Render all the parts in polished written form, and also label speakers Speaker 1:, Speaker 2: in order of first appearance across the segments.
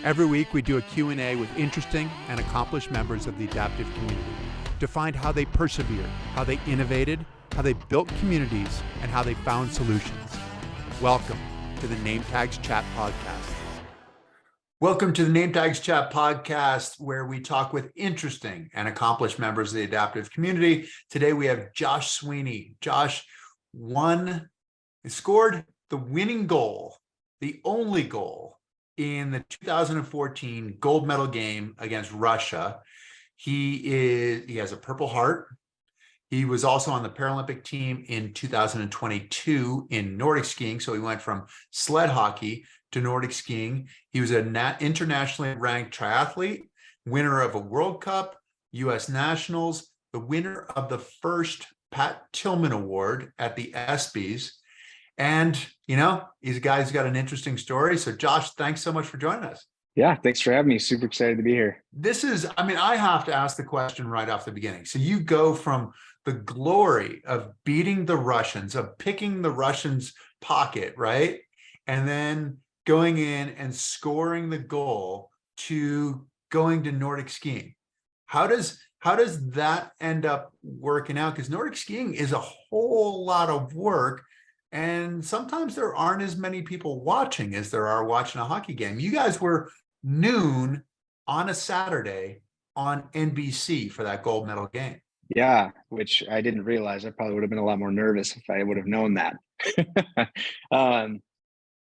Speaker 1: Every week we do a Q&A with interesting and accomplished members of the adaptive community to find how they persevered, how they innovated, how they built communities, and how they found solutions. Welcome to the Nametags Chat Podcast. Welcome to the Nametags Chat Podcast, where we talk with interesting and accomplished members of the adaptive community. Today we have Josh Sweeney. Josh scored the winning goal, the only goal in the 2014 gold medal game against Russia. He has a Purple Heart. He was also on the Paralympic team in 2022 in Nordic skiing. So he went from sled hockey to Nordic skiing. He was an internationally ranked triathlete, winner of a World Cup, US Nationals, the winner of the first Pat Tillman Award at the ESPYs. And, he's a guy who's got an interesting story. So Josh, thanks so much for joining us.
Speaker 2: Yeah, thanks for having me. Super excited to be here.
Speaker 1: I have to ask the question right off the beginning. So you go from the glory of beating the Russians, of picking the Russians' pocket, right? And then going in and scoring the goal to going to Nordic skiing. How does that end up working out? Because Nordic skiing is a whole lot of work. And sometimes there aren't as many people watching as there are watching a hockey game. You guys were noon on a Saturday on NBC for that gold medal game.
Speaker 2: Yeah, which I didn't realize. I probably would have been a lot more nervous if I would have known that.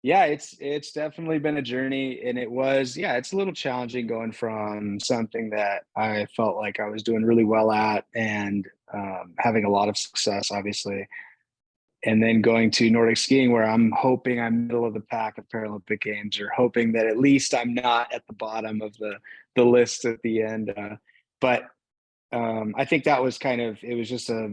Speaker 2: Yeah, it's definitely been a journey, and it's a little challenging going from something that I felt like I was doing really well at and having a lot of success, obviously. And then going to Nordic skiing, where I'm hoping I'm middle of the pack at Paralympic Games, or hoping that at least I'm not at the bottom of the list at the end. But I think that was it was just a,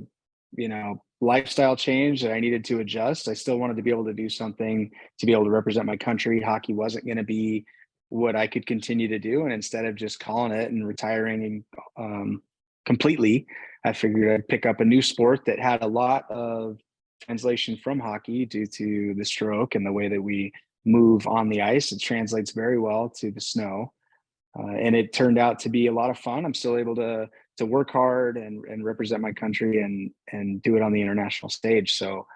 Speaker 2: lifestyle change that I needed to adjust. I still wanted to be able to do something to be able to represent my country. Hockey wasn't going to be what I could continue to do. And instead of just calling it and retiring completely, I figured I'd pick up a new sport that had a lot of translation from hockey due to the stroke and the way that we move on the ice. It translates very well to the snow. And it turned out to be a lot of fun. I'm still able to work hard and represent my country and do it on the international stage. So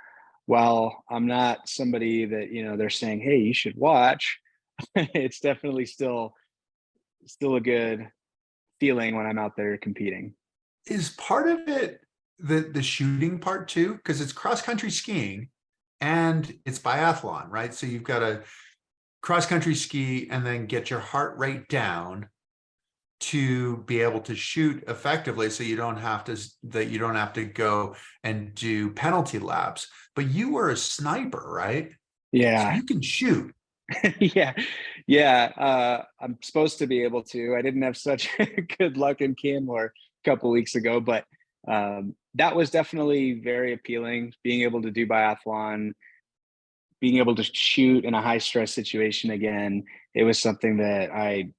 Speaker 2: while I'm not somebody that, they're saying, hey, you should watch, it's definitely still a good feeling when I'm out there competing.
Speaker 1: Is part of it the shooting part too? Because it's cross-country skiing and it's biathlon, right? So you've got to cross-country ski and then get your heart rate down to be able to shoot effectively, so you don't have to go and do penalty laps. But you were a sniper, right?
Speaker 2: Yeah,
Speaker 1: so you can shoot.
Speaker 2: yeah. I'm supposed to be able to. I didn't have such good luck in Canmore a couple weeks ago, but that was definitely very appealing. Being able to do biathlon, being able to shoot in a high stress situation again, it was something that I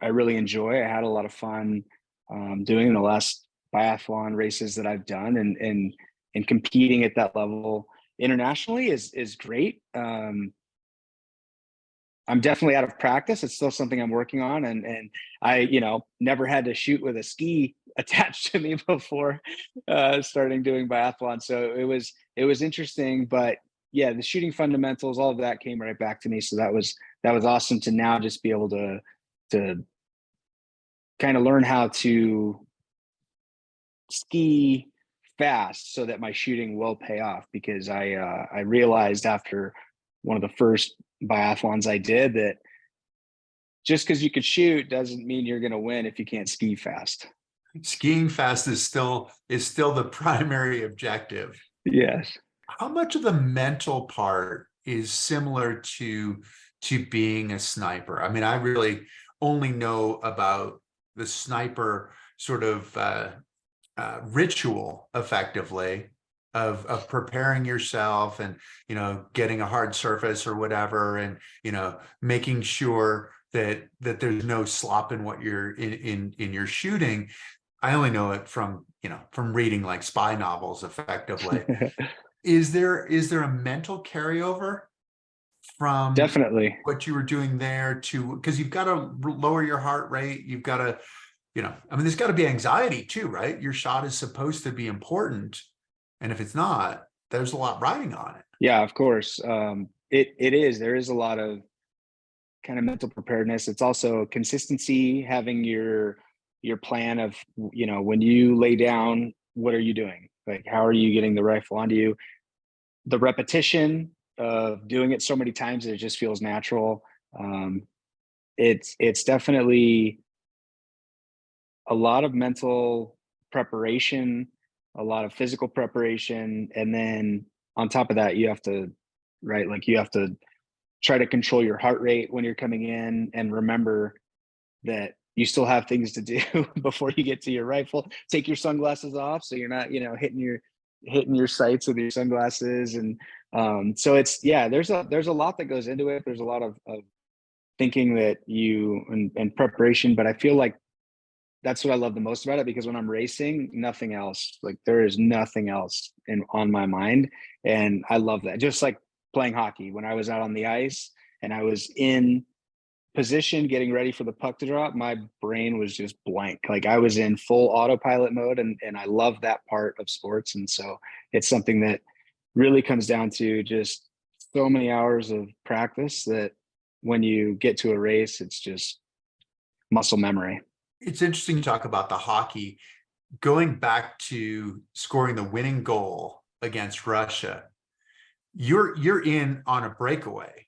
Speaker 2: really enjoy. I had a lot of fun doing the last biathlon races that I've done, and competing at that level internationally is great. I'm definitely out of practice. It's still something I'm working on, and I, never had to shoot with a ski attached to me before starting doing biathlon. So it was interesting, but yeah, the shooting fundamentals, all of that came right back to me. So that was awesome to now just be able to kind of learn how to ski fast so that my shooting will pay off, because I realized after one of the first biathlons I did that just because you could shoot doesn't mean you're going to win if you can't ski fast.
Speaker 1: Skiing fast is still the primary objective.
Speaker 2: Yes.
Speaker 1: How much of the mental part is similar to being a sniper? I mean, I really only know about the sniper sort of ritual, effectively, of preparing yourself and getting a hard surface or whatever, and making sure that there's no slop in what you're in your shooting. I only know it from reading like spy novels, effectively. Is there a mental carryover from
Speaker 2: Definitely.
Speaker 1: what you were doing there to, because you've got to lower your heart rate. You've got to, I mean, there's got to be anxiety too, right? Your shot is supposed to be important. And if it's not, there's a lot riding on it.
Speaker 2: Yeah, of course. It is. There is a lot of kind of mental preparedness. It's also consistency, having your plan of, when you lay down, what are you doing? Like, how are you getting the rifle onto you? The repetition of doing it so many times that it just feels natural. It's definitely a lot of mental preparation, a lot of physical preparation, and then on top of that, you have to, right? Like, you have to try to control your heart rate when you're coming in, and remember that you still have things to do before you get to your rifle. Take your sunglasses off so you're not, hitting your sights with your sunglasses. And so it's, yeah, there's a lot that goes into it. There's a lot of thinking that and preparation, but I feel like that's what I love the most about it, because when I'm racing, nothing else, like, there is nothing else on my mind. And I love that. Just like playing hockey, when I was out on the ice and I was in position getting ready for the puck to drop, my brain was just blank. Like, I was in full autopilot mode, and I love that part of sports. And so it's something that really comes down to just so many hours of practice that when you get to a race, it's just muscle memory.
Speaker 1: It's interesting to talk about the hockey, going back to scoring the winning goal against Russia. You're in on a breakaway.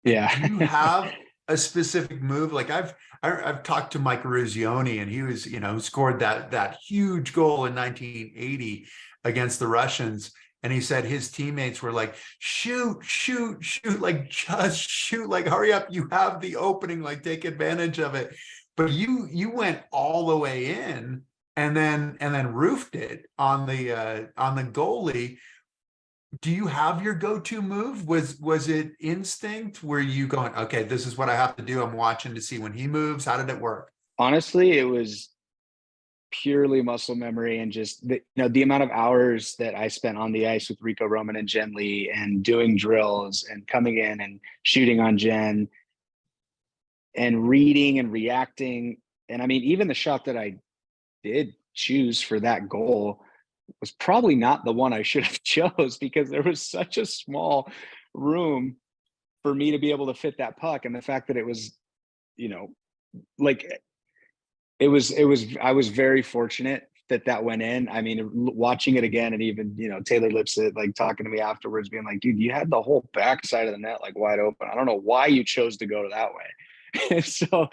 Speaker 2: Yeah.
Speaker 1: Do you have a specific move? Like, I've talked to Mike Eruzione, and he was, scored that huge goal in 1980 against the Russians. And he said his teammates were like, shoot, like, just shoot, like, hurry up. You have the opening, like, take advantage of it. But you went all the way in and then roofed it on the goalie. Do you have your go-to move? Was it instinct? Were you going, okay, this is what I have to do? I'm watching to see when he moves. How did it work?
Speaker 2: Honestly, it was purely muscle memory, and just the amount of hours that I spent on the ice with Rico Roman and Jen Lee, and doing drills and coming in and shooting on Jen and reading and reacting. And I mean, even the shot that I did choose for that goal was probably not the one I should have chose, because there was such a small room for me to be able to fit that puck. And the fact that it was, like, I was very fortunate that went in. I mean, watching it again, and even, Taylor Lipsett, like, talking to me afterwards, being like, dude, you had the whole back side of the net, like, wide open. I don't know why you chose to go that way. So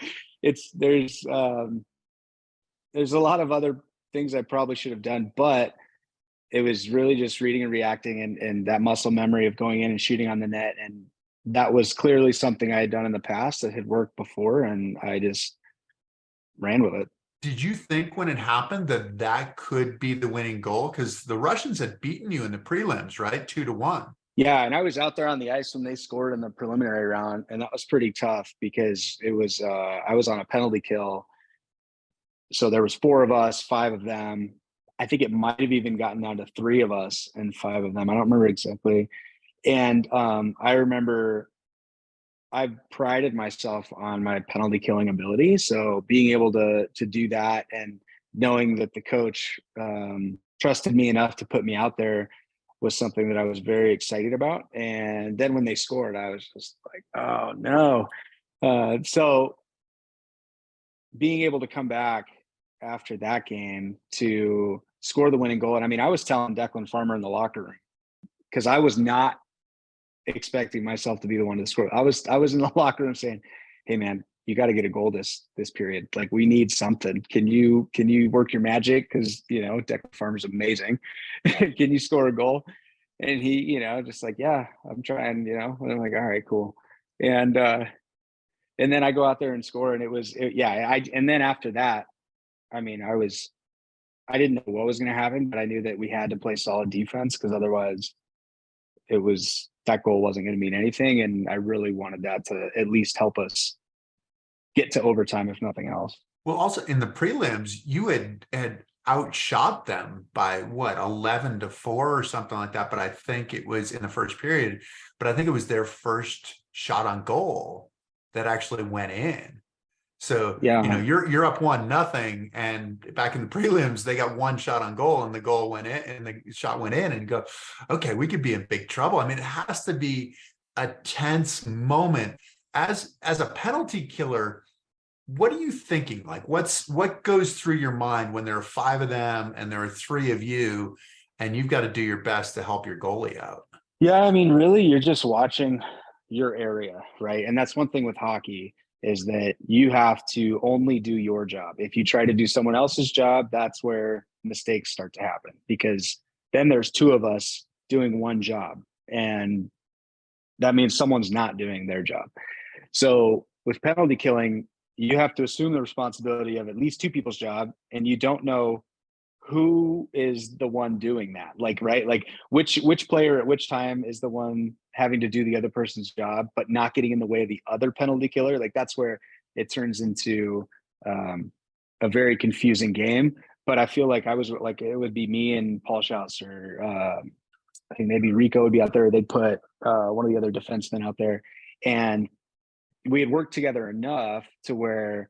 Speaker 2: there's a lot of other things I probably should have done, but it was really just reading and reacting, and that muscle memory of going in and shooting on the net. And that was clearly something I had done in the past that had worked before, and I just ran with it.
Speaker 1: Did you think when it happened that could be the winning goal? Because the Russians had beaten you in the prelims, right? 2-1.
Speaker 2: Yeah, and I was out there on the ice when they scored in the preliminary round, and that was pretty tough, because it was I was on a penalty kill. So there was 4 of us, 5 of them. I think it might have even gotten down to 3 of us and 5 of them. I don't remember exactly. And I remember I prided myself on my penalty killing ability. So being able to do that, and knowing that the coach trusted me enough to put me out there, was something that I was very excited about. And then when they scored, I was just like, oh no. So being able to come back after that game to score the winning goal. And I mean, I was telling Declan Farmer in the locker room, because I was not expecting myself to be the one to score. I was in the locker room saying, hey man, you got to get a goal this period. Like, we need something. Can you work your magic? Cause Declan Farmer's amazing. Can you score a goal? And he, just like, yeah, I'm trying, and I'm like, all right, cool. And then I go out there and score, and and then after that, I mean, I didn't know what was going to happen, but I knew that we had to play solid defense, because otherwise that goal wasn't going to mean anything. And I really wanted that to at least help us get to overtime, if nothing else.
Speaker 1: Well, also in the prelims, you had outshot them by what, 11-4 or something like that. But I think it was in the first period, but I think it was their first shot on goal that actually went in. So,
Speaker 2: Yeah.
Speaker 1: you're up 1-0, and back in the prelims, they got one shot on goal and the goal went in and the shot went in, and you go, okay, we could be in big trouble. I mean, it has to be a tense moment as a penalty killer. What are you thinking? Like, what goes through your mind when there are 5 of them and there are 3 of you, and you've got to do your best to help your goalie out?
Speaker 2: Yeah, I mean, really, you're just watching your area, right? And that's one thing with hockey, is that you have to only do your job. If you try to do someone else's job, that's where mistakes start to happen, because then there's 2 of us doing one job, and that means someone's not doing their job. So with penalty killing, you have to assume the responsibility of at least 2 people's job, and you don't know who is the one doing that, like, right, like which player at which time is the one having to do the other person's job but not getting in the way of the other penalty killer. Like, that's where it turns into a very confusing game. But I feel like I was like, it would be me and Paul Schaus, or I think maybe Rico would be out there. They'd put one of the other defensemen out there, and we had worked together enough to where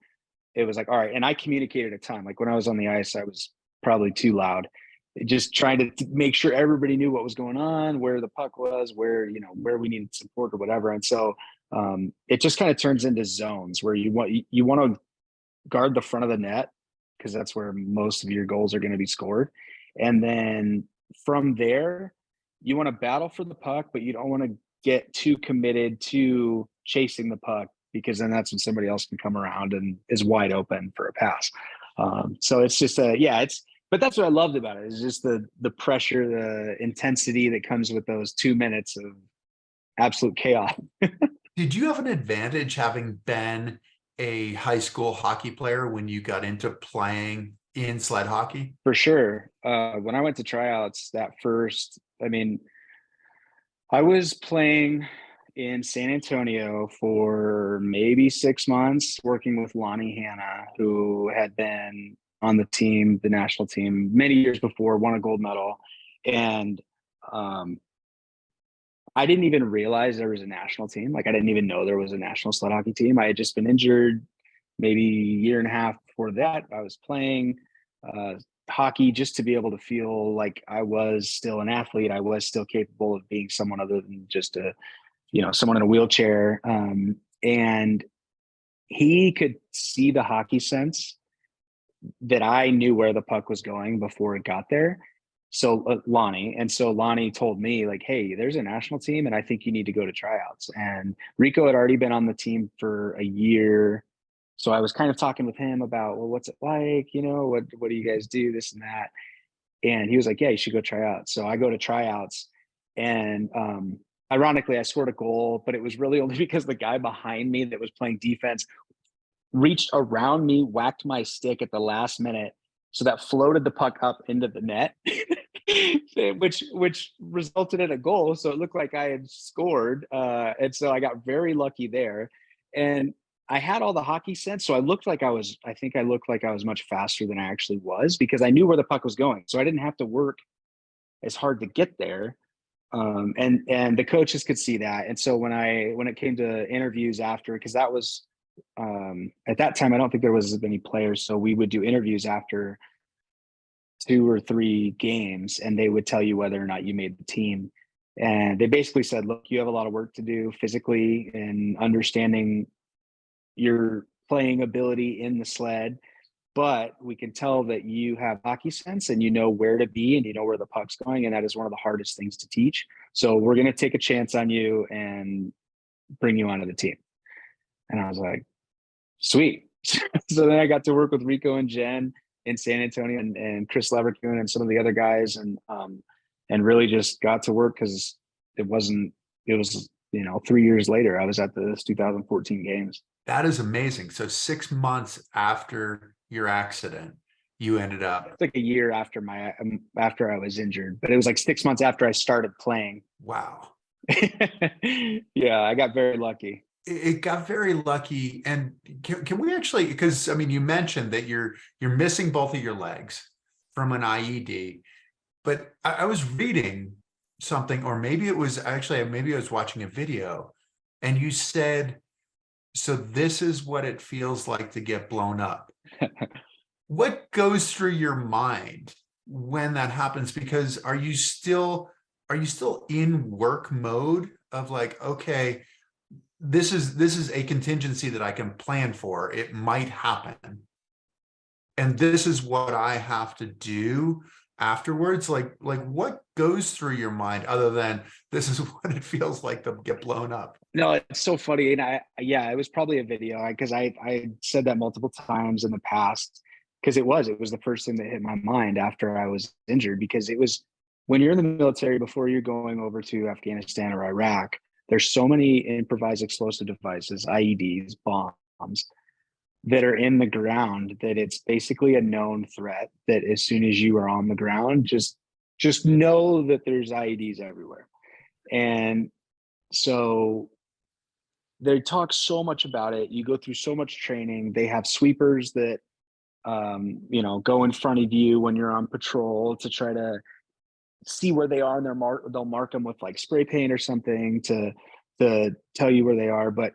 Speaker 2: it was like, all right. And I communicated a ton. Like, when I was on the ice, I was probably too loud, just trying to make sure everybody knew what was going on, where the puck was, where we needed support or whatever. And so it just kind of turns into zones where you want to guard the front of the net, because that's where most of your goals are going to be scored. And then from there, you want to battle for the puck, but you don't want to get too committed to chasing the puck, because then that's when somebody else can come around and is wide open for a pass. So it's just but that's what I loved about it, is just the pressure, the intensity that comes with those 2 minutes of absolute chaos.
Speaker 1: Did you have an advantage having been a high school hockey player when you got into playing in sled hockey?
Speaker 2: For sure. When I went to tryouts I was playing in San Antonio for maybe 6 months, working with Lonnie Hanna, who had been on the team, the national team, many years before, won a gold medal. And I didn't even realize there was a national team. Like, I didn't even know there was a national sled hockey team. I had just been injured maybe a year and a half before that. I was playing hockey just to be able to feel like I was still an athlete. I was still capable of being someone other than just someone in a wheelchair. And he could see the hockey sense that I knew where the puck was going before it got there. So Lonnie told me, like, hey, there's a national team and I think you need to go to tryouts. And Rico had already been on the team for a year. So I was kind of talking with him about, well, what's it like? What do you guys do? This and that. And he was like, yeah, you should go try out. So I go to tryouts, and ironically, I scored a goal, but it was really only because the guy behind me that was playing defense reached around me, whacked my stick at the last minute, so that floated the puck up into the net, which resulted in a goal. So it looked like I had scored, and so I got very lucky there. And I had all the hockey sense, so I think I looked like I was much faster than I actually was, because I knew where the puck was going, so I didn't have to work as hard to get there. And the coaches could see that. And so when it came to interviews after, because that was at that time, I don't think there was as many players, so we would do interviews after 2 or 3 games, and they would tell you whether or not you made the team. And they basically said, look, you have a lot of work to do physically and understanding your playing ability in the sled, but we can tell that you have hockey sense and you know where to be and you know where the puck's going. And that is one of the hardest things to teach. So we're going to take a chance on you and bring you onto the team. And I was like, sweet. So then I got to work with Rico and Jen in San Antonio, and Chris Leverkusen and some of the other guys, and really just got to work, because it was 3 years later, I was at the 2014 games.
Speaker 1: That is amazing. So 6 months after your accident, you ended up.
Speaker 2: It's like a year after I was injured, but it was like 6 months after I started playing.
Speaker 1: Wow.
Speaker 2: Yeah, I got very lucky.
Speaker 1: It got very lucky. And can we actually, because I mean, you mentioned that you're missing both of your legs. from an IED. But I was reading something, or maybe it was actually, maybe I was watching a video, and you said, so this is what it feels like to get blown up. What goes through your mind when that happens? Because are you still in work mode of like, okay, this is a contingency that I can plan for. It might happen. And this is what I have to do afterwards. Like what goes through your mind other than this is what it feels like to get blown up?
Speaker 2: No, it's so funny. And yeah, it was probably a video because I said that multiple times in the past because it was the first thing that hit my mind after I was injured, because it was when you're in the military, before you're going over to Afghanistan or Iraq, there's so many improvised explosive devices, IEDs, bombs, that are in the ground that it's basically a known threat that as soon as you are on the ground, just know that there's IEDs everywhere. And so they talk so much about it. You go through so much training. They have sweepers that go in front of you when you're on patrol to try to see where they are, and they'll mark them with like spray paint or something to tell you where they are. But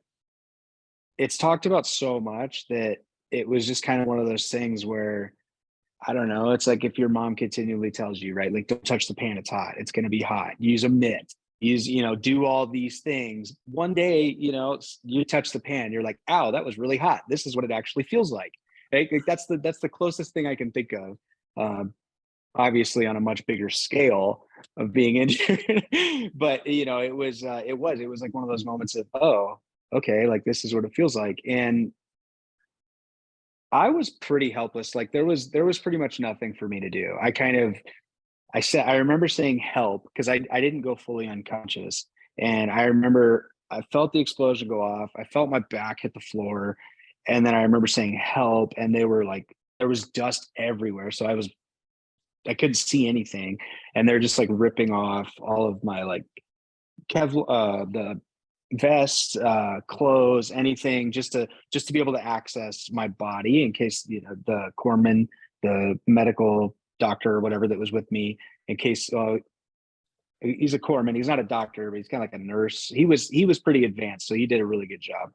Speaker 2: it's talked about so much that it was just kind of one of those things where, I don't know, it's like if your mom continually tells you, right, like don't touch the pan, it's hot, it's going to be hot, use a mitt, do all these things. One day, you touch the pan, you're like, ow, that was really hot, this is what it actually feels like, right? Like that's the closest thing I can think of, obviously on a much bigger scale of being injured. But it was like one of those moments of, oh, okay, like this is what it feels like. And I was pretty helpless. Like there was pretty much nothing for me to do. I remember saying help because I didn't go fully unconscious. And I remember I felt the explosion go off. I felt my back hit the floor. And then I remember saying help, and they were like, there was dust everywhere. So I couldn't see anything. And they're just like ripping off all of my like the vests, clothes, anything just to be able to access my body in case, the corpsman, the medical doctor or whatever that was with me, in case, he's a corpsman, he's not a doctor, but he's kind of like a nurse. He was pretty advanced, so he did a really good job.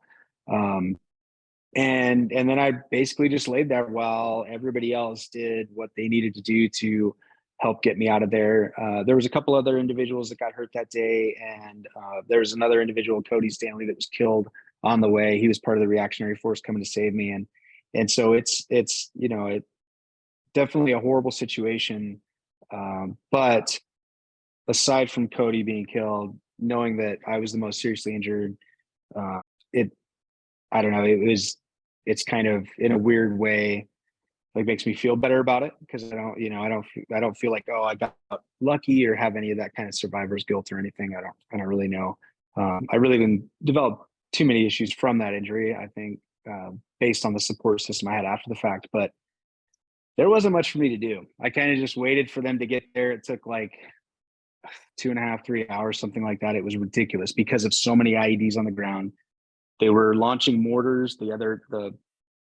Speaker 2: And then I basically just laid there while everybody else did what they needed to do to help get me out of there. There was a couple other individuals that got hurt that day, and there was another individual, Cody Stanley, that was killed on the way. He was part of the reactionary force coming to save me, and so it's definitely a horrible situation. But aside from Cody being killed, knowing that I was the most seriously injured, I don't know, it's kind of in a weird way, like makes me feel better about it, because I don't feel like, oh, I got lucky or have any of that kind of survivor's guilt or anything. I don't really know. I really didn't develop too many issues from that injury, I think, based on the support system I had after the fact. But there wasn't much for me to do. I kind of just waited for them to get there. It took like 2.5, 3 hours, something like that. It was ridiculous because of so many IEDs on the ground. They were launching mortars. Whoever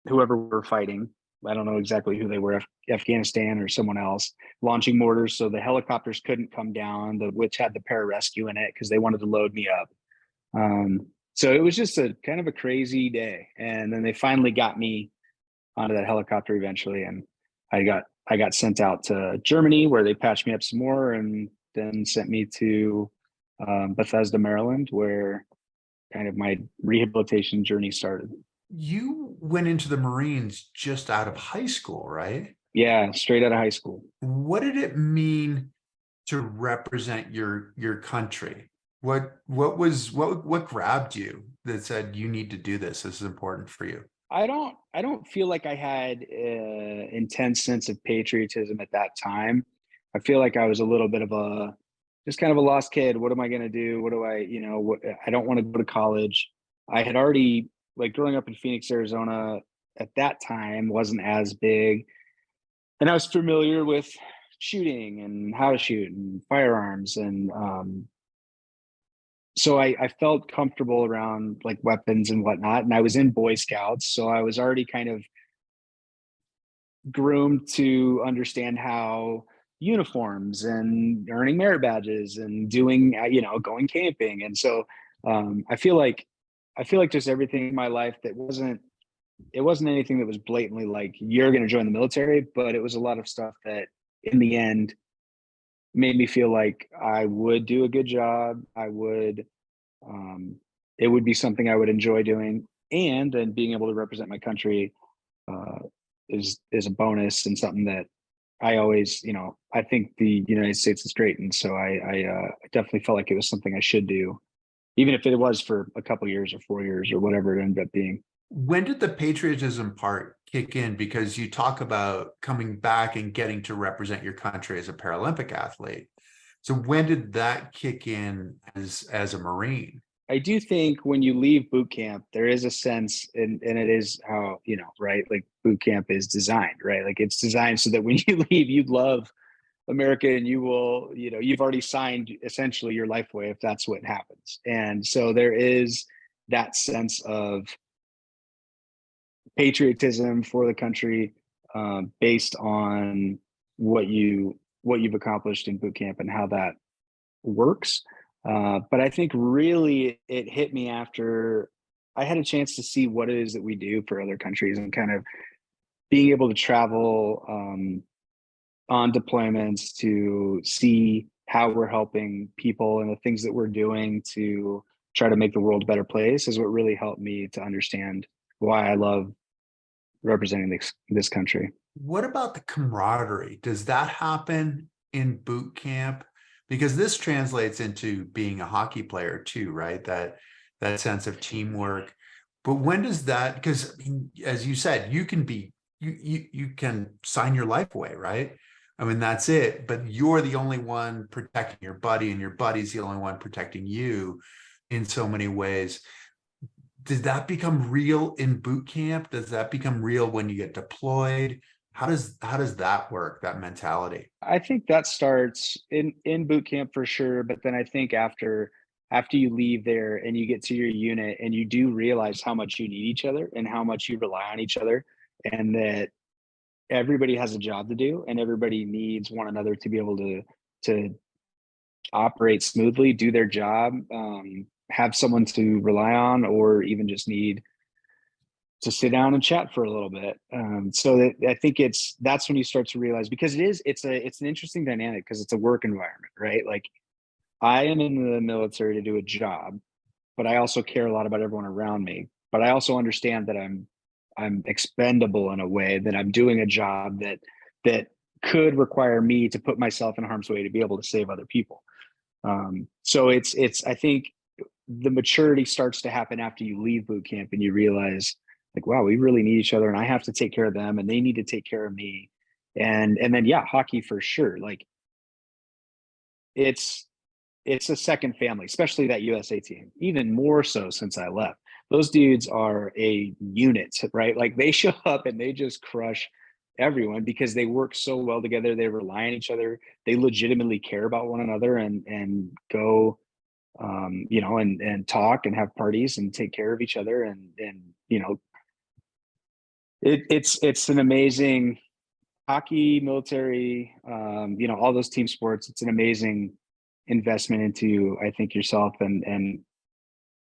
Speaker 2: we were fighting, I don't know exactly who they were, Afghanistan or someone else, launching mortars. So the helicopters couldn't come down, which had the pararescue in it because they wanted to load me up. So it was just a kind of a crazy day. And then they finally got me onto that helicopter eventually. And I got sent out to Germany, where they patched me up some more, and then sent me to Bethesda, Maryland, where kind of my rehabilitation journey started.
Speaker 1: You went into the Marines just out of high school, right?
Speaker 2: Yeah, straight out of high school.
Speaker 1: What did it mean to represent your country? What grabbed you that said you need to do this? This is important for you.
Speaker 2: I don't feel like I had an intense sense of patriotism at that time. I feel like I was a little bit of just kind of a lost kid. What am I going to do? What do I, I don't want to go to college. I had already, like, growing up in Phoenix, Arizona at that time wasn't as big. And I was familiar with shooting and how to shoot and firearms. And so I felt comfortable around like weapons and whatnot. And I was in Boy Scouts. So I was already kind of groomed to understand how uniforms and earning merit badges and doing, going camping. And so I feel like just everything in my life that it wasn't anything that was blatantly like, you're going to join the military, but it was a lot of stuff that in the end made me feel like I would do a good job. Um, it would be something I would enjoy doing. And then being able to represent my country uh, is a bonus and something that I always, I think the United States is great. And so I definitely felt like it was something I should do, even if it was for a couple years or 4 years or whatever it ended up being.
Speaker 1: When did the patriotism part kick in? Because you talk about coming back and getting to represent your country as a Paralympic athlete. So when did that kick in as a Marine?
Speaker 2: I do think when you leave boot camp, there is a sense, and it is how, right? Like boot camp is designed, right? Like it's designed so that when you leave, you love America and you will, you've already signed essentially your life away if that's what happens. And so there is that sense of patriotism for the country based on what you've accomplished in boot camp and how that works. But I think really it hit me after I had a chance to see what it is that we do for other countries and kind of being able to travel on deployments to see how we're helping people and the things that we're doing to try to make the world a better place is what really helped me to understand why I love representing this country.
Speaker 1: What about the camaraderie? Does that happen in boot camp? Because this translates into being a hockey player too, right? That sense of teamwork. But when does that, because I mean, as you said, you can sign your life away, right? I mean, that's it. But you're the only one protecting your buddy, and your buddy's the only one protecting you in so many ways. Does that become real in boot camp? Does that become real when you get deployed? How does that work, that mentality?
Speaker 2: I think that starts in boot camp for sure, but then I think after you leave there and you get to your unit and you do realize how much you need each other and how much you rely on each other, and that everybody has a job to do and everybody needs one another to be able to operate smoothly, do their job, have someone to rely on, or even just need to sit down and chat for a little bit. So that I think that's when you start to realize, because it's an interesting dynamic because it's a work environment, right? Like I am in the military to do a job, but I also care a lot about everyone around me. But I also understand that I'm expendable in a way, that I'm doing a job that could require me to put myself in harm's way to be able to save other people. So it's I think the maturity starts to happen after you leave boot camp and you realize like, wow, we really need each other and I have to take care of them and they need to take care of me. And then yeah, hockey for sure. Like it's a second family, especially that USA team, even more so since I left. Those dudes are a unit, right? Like they show up and they just crush everyone because they work so well together. They rely on each other. They legitimately care about one another and go, and talk and have parties and take care of each other. It's an amazing hockey, military, all those team sports. It's an amazing investment into, I think, yourself and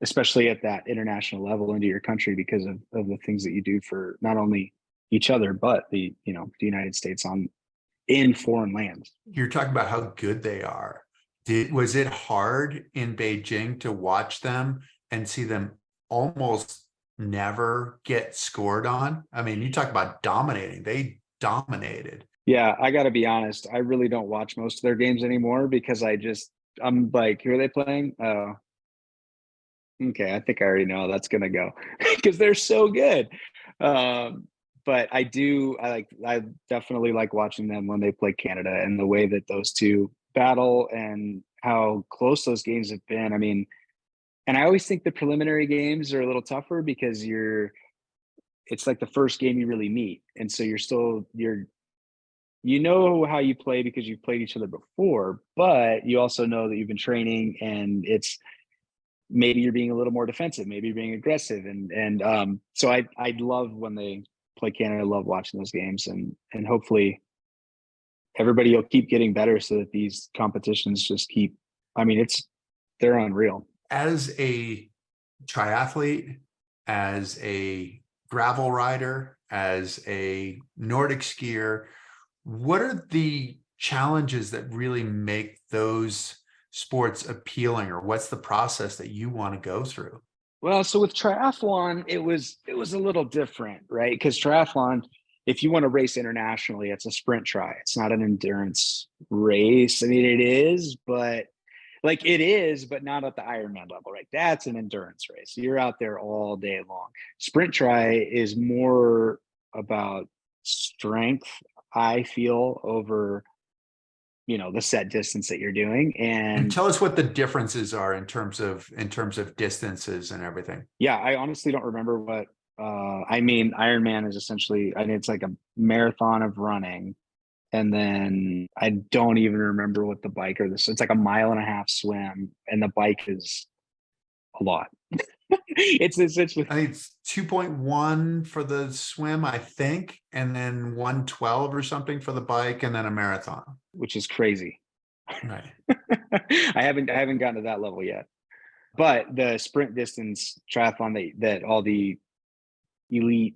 Speaker 2: especially at that international level into your country because of the things that you do for not only each other, but the United States in foreign lands.
Speaker 1: You're talking about how good they are. Was it hard in Beijing to watch them and see them almost never get scored on? I mean, you talk about dominating. They dominated.
Speaker 2: Yeah, I got to be honest. I really don't watch most of their games anymore because I'm like, who are they playing? Oh, okay. I think I already know how that's gonna go because they're so good. But I definitely like watching them when they play Canada and the way that those two battle and how close those games have been. I mean, and I always think the preliminary games are a little tougher because it's like the first game you really meet, and so you know how you play because you've played each other before, but you also know that you've been training and it's maybe you're being a little more defensive, maybe you're being aggressive. So I love when they play Canada. I love watching those games, and hopefully everybody will keep getting better so that these competitions just keep, I mean, they're unreal.
Speaker 1: As a triathlete, as a gravel rider, as a Nordic skier, what are the challenges that really make those sports appealing, or what's the process that you want to go through?
Speaker 2: Well, so with triathlon, it was a little different, right? Because triathlon, if you want to race internationally, it's a sprint tri. It's not an endurance race. I mean, it is, but not at the Ironman level, right? That's an endurance race. You're out there all day long. Sprint tri is more about strength, I feel, over the set distance that you're doing.
Speaker 1: And
Speaker 2: And
Speaker 1: tell us what the differences are in terms of distances and everything.
Speaker 2: yeah, I honestly don't remember what I mean. Ironman is essentially, I mean, it's like a marathon of running. And then I don't even remember what the bike or this, it's like a 1.5 mile swim, and the bike is a lot. It's essentially,
Speaker 1: I think it's 2.1 for the swim, I think, and then 112 or something for the bike, and then a marathon.
Speaker 2: which is crazy.
Speaker 1: Right.
Speaker 2: I haven't gotten to that level yet. But the sprint distance triathlon that all the elite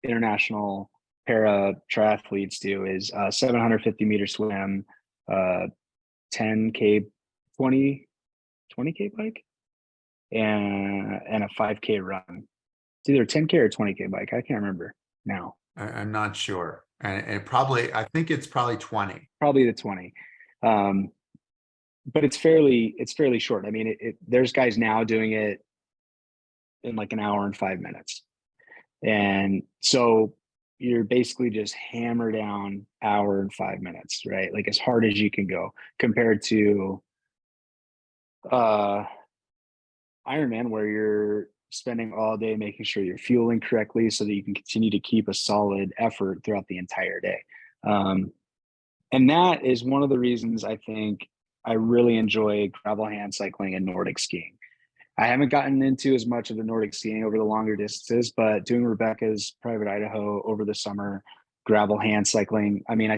Speaker 2: international para triathletes do is 750-meter swim, 10K, 20K bike, and a 5K run. It's either 10K or 20K bike. I can't remember now.
Speaker 1: I'm not sure. And I think it's probably 20.
Speaker 2: Probably the 20. But it's fairly short. I mean, there's guys now doing it in like an hour and 5 minutes. And so you're basically just hammer down hour and 5 minutes, right? Like as hard as you can go, compared to Ironman, where you're spending all day making sure you're fueling correctly so that you can continue to keep a solid effort throughout the entire day. And that is one of the reasons I think I really enjoy gravel hand cycling and Nordic skiing. I haven't gotten into as much of the Nordic skiing over the longer distances, but doing Rebeccas Private Idaho over the summer, gravel hand cycling. I mean, I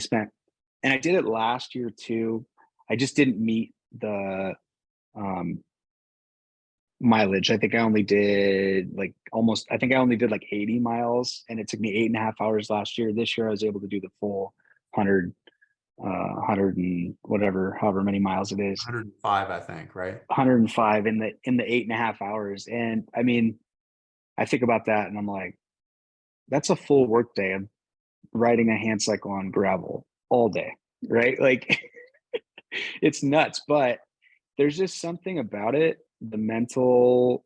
Speaker 2: did it last year too. I just didn't meet the mileage. I think I only did like 80 miles, and it took me 8.5 hours last year. This year I was able to do the full 100 and whatever, however many miles it is.
Speaker 1: 105, I think, right?
Speaker 2: 105 in the 8.5 hours. And I mean, I think about that and I'm like, that's a full work day of riding a hand cycle on gravel all day, right? Like it's nuts, but there's just something about it, the mental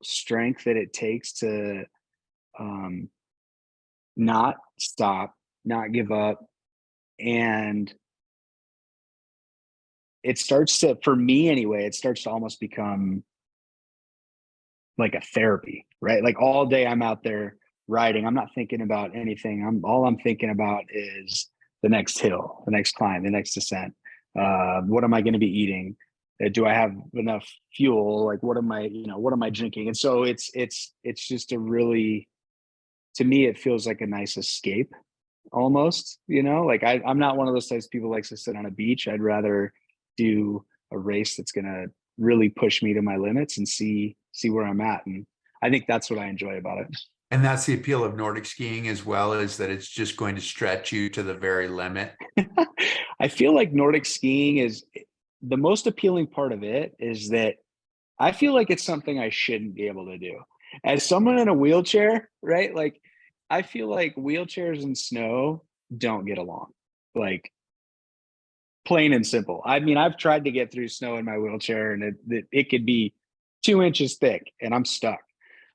Speaker 2: strength that it takes to not stop, not give up. And it starts to, for me anyway, it starts to almost become like a therapy, right? Like all day I'm out there riding. I'm not thinking about anything. All I'm thinking about is the next hill, the next climb, the next descent. What am I going to be eating? Do I have enough fuel? Like, what am I drinking? And so it's just a really, to me, it feels like a nice escape almost, like I'm not one of those types of people who likes to sit on a beach. I'd rather do a race that's going to really push me to my limits and see where I'm at. And I think that's what I enjoy about it.
Speaker 1: And that's the appeal of Nordic skiing as well, is that it's just going to stretch you to the very limit.
Speaker 2: I feel like Nordic skiing is the most appealing part of it, is that I feel like it's something I shouldn't be able to do. As someone in a wheelchair, right? Like, I feel like wheelchairs and snow don't get along, like plain and simple. I mean, I've tried to get through snow in my wheelchair and it could be 2 inches thick and I'm stuck.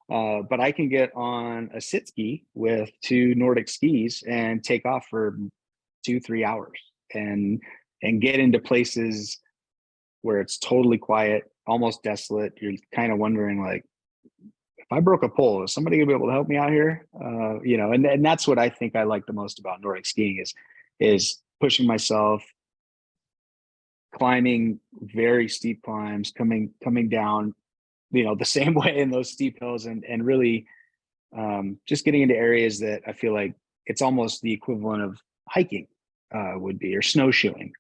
Speaker 2: But I can get on a sit ski with 2 Nordic skis and take off for 2-3 hours and get into places where it's totally quiet, almost desolate. You're kind of wondering, like, if I broke a pole, is somebody gonna be able to help me out here? And that's what I think I like the most about Nordic skiing is pushing myself, climbing very steep climbs, coming down, the same way in those steep hills, and really just getting into areas that I feel like it's almost the equivalent of hiking would be, or snowshoeing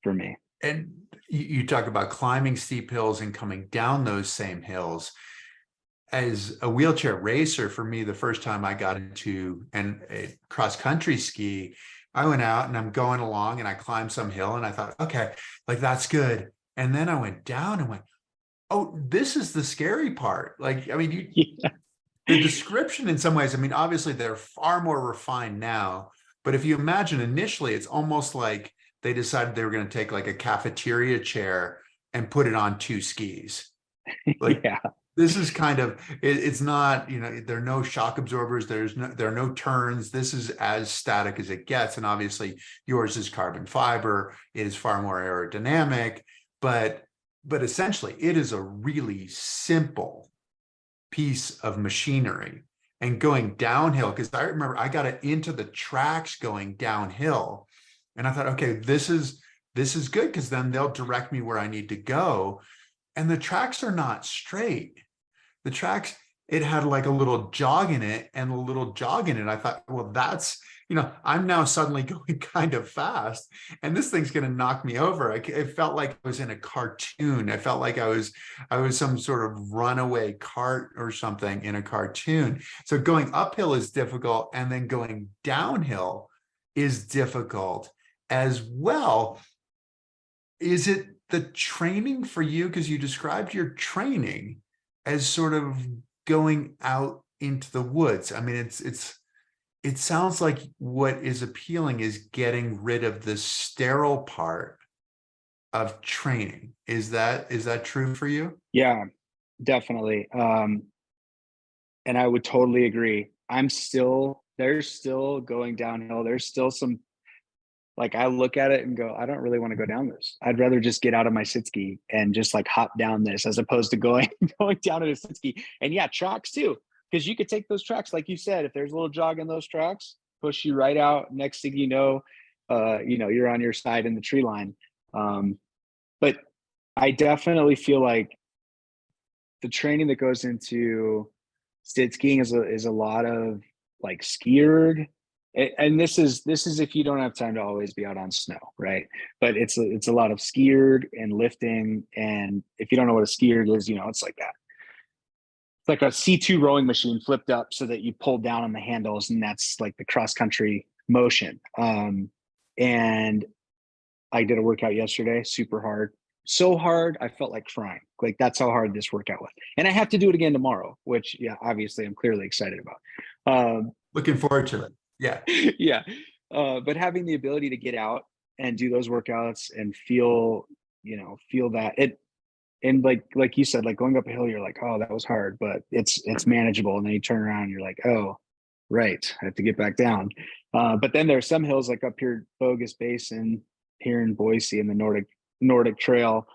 Speaker 2: for me.
Speaker 1: And you talk about climbing steep hills and coming down those same hills. As a wheelchair racer, for me, the first time I got into a cross country ski, I went out and I'm going along and I climbed some hill and I thought, okay, like that's good. And then I went down and went, oh, this is the scary part. Like, I mean,
Speaker 2: Yeah.
Speaker 1: the description in some ways, I mean, obviously they're far more refined now, but if you imagine initially, it's almost like they decided they were going to take like a cafeteria chair and put it on two skis. Like,
Speaker 2: Yeah.
Speaker 1: this is kind of, it's not, there are no shock absorbers. There are no turns. This is as static as it gets. And obviously yours is carbon fiber. It is far more aerodynamic, but essentially it is a really simple piece of machinery. And going downhill, because I remember I got it into the tracks going downhill. And I thought, okay, this is good, because then they'll direct me where I need to go. And the tracks are not straight. The tracks, it had like a little jog in it and a little jog in it. I thought, well, that's, I'm now suddenly going kind of fast and this thing's going to knock me over. It felt like I was in a cartoon. I felt like I was some sort of runaway cart or something in a cartoon. So going uphill is difficult. And then going downhill is difficult as well. Is it the training for you? Because you described your training as sort of going out into the woods. I mean, it sounds like what is appealing is getting rid of the sterile part of training. Is that true for you?
Speaker 2: Yeah, definitely. And I would totally agree. There's still going downhill. There's still some, like, I look at it and go, I don't really want to go down this. I'd rather just get out of my sit ski and just like hop down this, as opposed to going down in a sit ski. And yeah, tracks too, because you could take those tracks, like you said, if there's a little jog in those tracks, push you right out. Next thing you know, you're on your side in the tree line. But I definitely feel like the training that goes into sit skiing is a lot of like skier. And this is if you don't have time to always be out on snow, right? But it's a lot of skierg and lifting. And if you don't know what a skierg is, it's like that. It's like a C2 rowing machine flipped up so that you pull down on the handles, and that's like the cross country motion. And I did a workout yesterday, super hard. So hard, I felt like crying. Like, that's how hard this workout was. And I have to do it again tomorrow, which, yeah, obviously I'm clearly excited about.
Speaker 1: Looking forward to it. Yeah.
Speaker 2: Yeah. But having the ability to get out and do those workouts and feel that it, and like you said, like going up a hill, you're like, oh, that was hard, but it's manageable. And then you turn around and you're like, oh, right, I have to get back down. But then there's some hills like up here, Bogus Basin here in Boise in the Nordic Trail.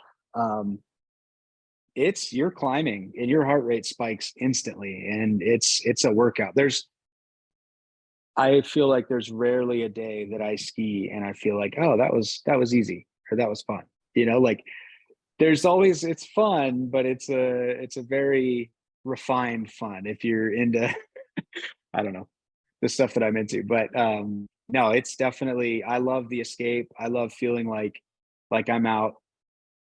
Speaker 2: You're climbing and your heart rate spikes instantly, and it's a workout. I feel like there's rarely a day that I ski and I feel like, oh, that was easy, or that was fun. Like there's always, it's fun, but it's a very refined fun if you're into, I don't know, the stuff that I'm into. But no, it's definitely, I love the escape. I love feeling like I'm out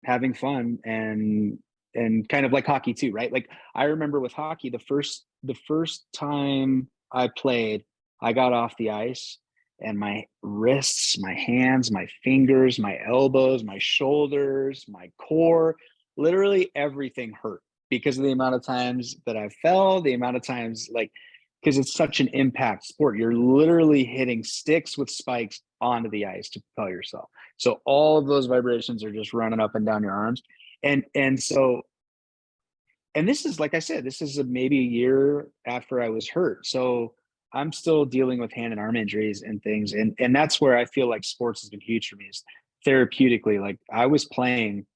Speaker 2: having fun, and kind of like hockey too, right? Like I remember with hockey, the first time I played, I got off the ice and my wrists, my hands, my fingers, my elbows, my shoulders, my core, literally everything hurt because of the amount of times that I fell, the amount of times, like, because it's such an impact sport. You're literally hitting sticks with spikes onto the ice to propel yourself. So all of those vibrations are just running up and down your arms. And so, and this is, like I said, this is maybe a year after I was hurt. So I'm still dealing with hand and arm injuries and things. And that's where I feel like sports has been huge for me, is therapeutically. Like I was playing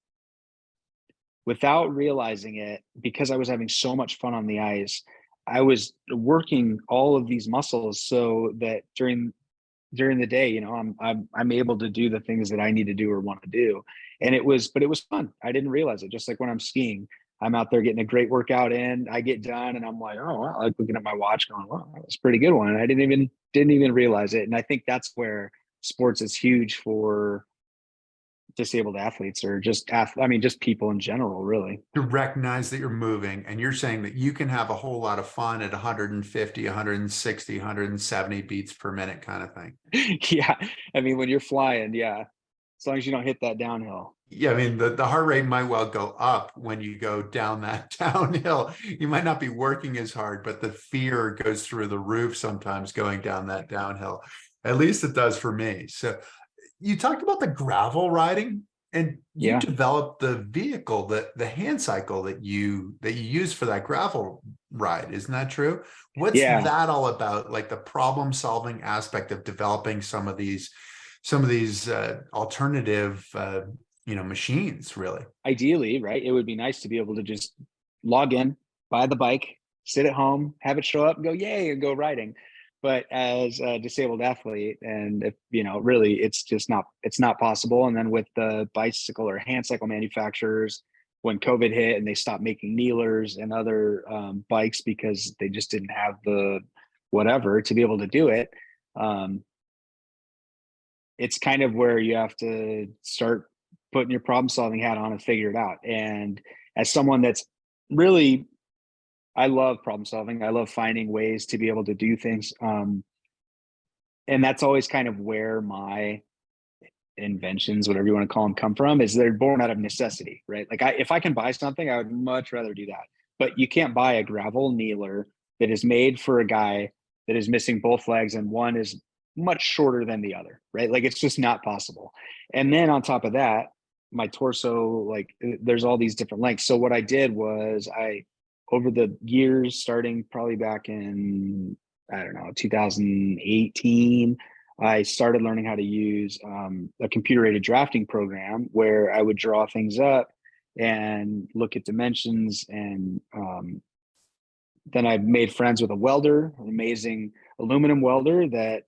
Speaker 2: without realizing it, because I was having so much fun on the ice. I was working all of these muscles so that during the day, I'm able to do the things that I need to do or want to do. And it was fun. I didn't realize it. Just like when I'm skiing, I'm out there getting a great workout in. I get done and I'm like, oh, wow, like looking at my watch going, wow, that was a pretty good one. I didn't even realize it. And I think that's where sports is huge for disabled athletes or just just people in general, really.
Speaker 1: To recognize that you're moving, and you're saying that you can have a whole lot of fun at 150, 160, 170 beats per minute kind of thing.
Speaker 2: Yeah. I mean, when you're flying, yeah. As long as you don't hit that downhill.
Speaker 1: Yeah, I mean, the heart rate might well go up when you go down that downhill. You might not be working as hard, but the fear goes through the roof sometimes going down that downhill. At least it does for me. So you talked about the gravel riding, and you
Speaker 2: Yeah.
Speaker 1: developed the vehicle, the hand cycle that you use for that gravel ride. Isn't that true? What's
Speaker 2: Yeah.
Speaker 1: that all about? Like the problem solving aspect of developing some of these alternative machines, really.
Speaker 2: Ideally, right? It would be nice to be able to just log in, buy the bike, sit at home, have it show up, and go yay, and go riding. But as a disabled athlete, and if really, it's not possible. And then with the bicycle or hand cycle manufacturers, when COVID hit and they stopped making kneelers and other bikes because they just didn't have the whatever to be able to do it. Um, it's kind of where you have to start putting your problem solving hat on and figure it out. And as someone that's really, I love problem solving. I love finding ways to be able to do things. And that's always kind of where my inventions, whatever you want to call them, come from, is they're born out of necessity, right? Like if I can buy something, I would much rather do that. But you can't buy a gravel kneeler that is made for a guy that is missing both legs and one is much shorter than the other, right? Like it's just not possible. And then on top of that, my torso, like there's all these different lengths. So what I did was over the years, starting probably back in, I don't know, 2018, I started learning how to use a computer aided drafting program where I would draw things up and look at dimensions. And then I made friends with a welder, an amazing aluminum welder that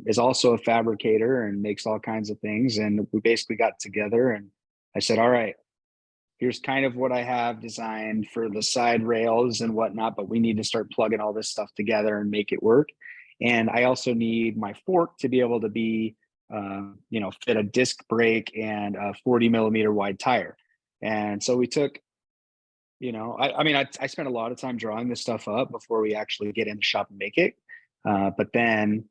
Speaker 2: is also a fabricator and makes all kinds of things. And we basically got together and I said, all right, here's kind of what I have designed for the side rails and whatnot, but we need to start plugging all this stuff together and make it work. And I also need my fork to be able to be, fit a disc brake and a 40 millimeter wide tire. And so we took, I spent a lot of time drawing this stuff up before we actually get in the shop and make it. But then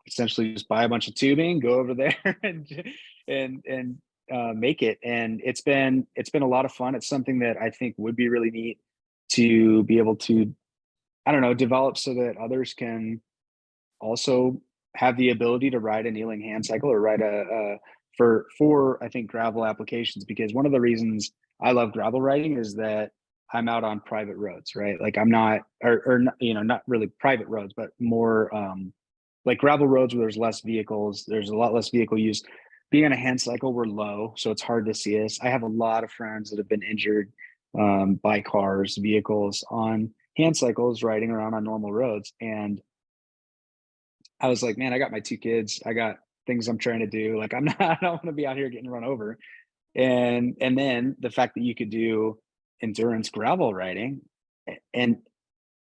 Speaker 2: essentially just buy a bunch of tubing, go over there and make it. And it's been a lot of fun. It's something that I think would be really neat to be able to, I don't know, develop so that others can also have the ability to ride a kneeling hand cycle or ride for I think gravel applications, because one of the reasons I love gravel riding is that I'm out on private roads, right? Like I'm not, or not really private roads, but more like gravel roads where there's less vehicles, there's a lot less vehicle use. Being on a hand cycle, we're low, so it's hard to see us. I have a lot of friends that have been injured by cars, vehicles on hand cycles riding around on normal roads. And I was like, man, I got my two kids. I got things I'm trying to do. Like I don't want to be out here getting run over. And then the fact that you could do endurance gravel riding and